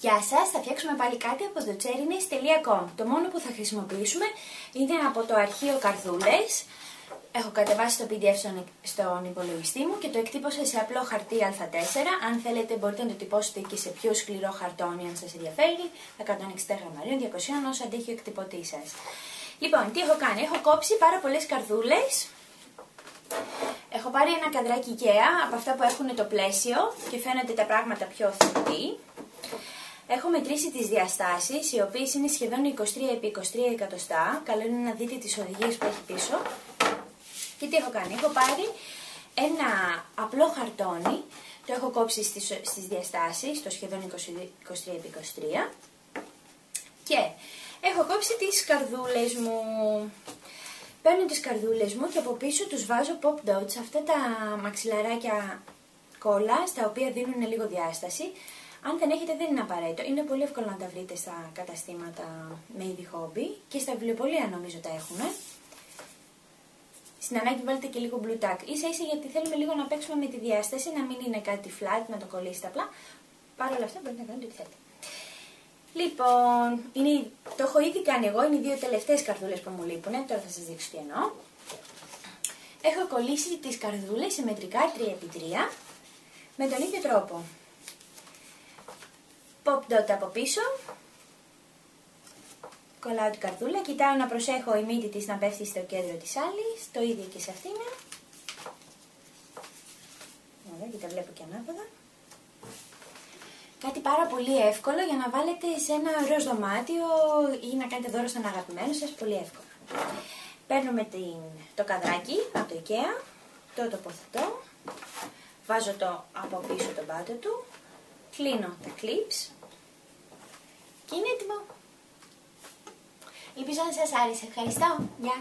Γεια σας, θα φτιάξουμε πάλι κάτι από το cherrynails.com. Το μόνο που θα χρησιμοποιήσουμε είναι από το αρχείο καρδούλες. Έχω κατεβάσει το PDF στον υπολογιστή μου και το εκτύπωσα σε απλό χαρτί Α4. Αν θέλετε μπορείτε να το τυπώσετε και σε πιο σκληρό χαρτόνι αν σας ενδιαφέρει. 160 γραμμαρίων, 200 όσο αντέχει ο εκτυπωτής σας. Λοιπόν, τι έχω κάνει, έχω κόψει πάρα πολλές καρδούλες. Έχω πάρει ένα καδράκι IKEA από αυτά που έχουν το πλαίσιο και φαίνονται τα πράγματα πιο θετή. Έχω μετρήσει τις διαστάσεις, οι οποίες είναι σχεδόν 23 επί 23 εκατοστά. Καλό είναι να δείτε τις οδηγίες που έχει πίσω. Και τι έχω κάνει, έχω πάρει ένα απλό χαρτόνι, το έχω κόψει στις διαστάσεις, το σχεδόν 23 επί 23. Και έχω κόψει τις καρδούλες μου. Παίρνω τις καρδούλες μου και από πίσω τους βάζω pop dots, αυτά τα μαξιλαράκια κόλλα, στα οποία δίνουν λίγο διάσταση. Αν δεν έχετε δεν είναι απαραίτητο, είναι πολύ εύκολο να τα βρείτε στα καταστήματα με είδη χόμπι και στα βιβλιοπωλεία νομίζω τα έχουν. Στην ανάγκη βάλετε και λίγο blue tack, ίσα ίσα γιατί θέλουμε λίγο να παίξουμε με τη διάσταση, να μην είναι κάτι flat, να το κολλήσετε απλά. Παρ' όλα αυτά μπορείτε να κάνετε ό,τι θέλετε. Λοιπόν, το έχω ήδη κάνει εγώ, είναι οι δύο τελευταίες καρδούλες που μου λείπουν, τώρα θα σας δείξω τι εννοώ. Έχω κολλήσει τις καρδούλες σε μετρικά 3x3 με τον ίδιο τρόπο. Pop dot από πίσω, κολλάω την καρδούλα, κοιτάω να προσέχω η μύτη της να πέφτει στο κέντρο της άλλης, το ίδιο και σε αυτήν. Ωραία, και τα βλέπω και ανάποδα. Κάτι πάρα πολύ εύκολο για να βάλετε σε ένα ωραίο δωμάτιο ή να κάνετε δώρο στον αγαπημένο σας, πολύ εύκολο. Παίρνουμε το καδράκι από το IKEA, το τοποθετώ, βάζω το από πίσω τον πάτο του, κλείνω τα clips και είναι έτοιμο. Ελπίζω να σας άρεσε. Ευχαριστώ. Γεια.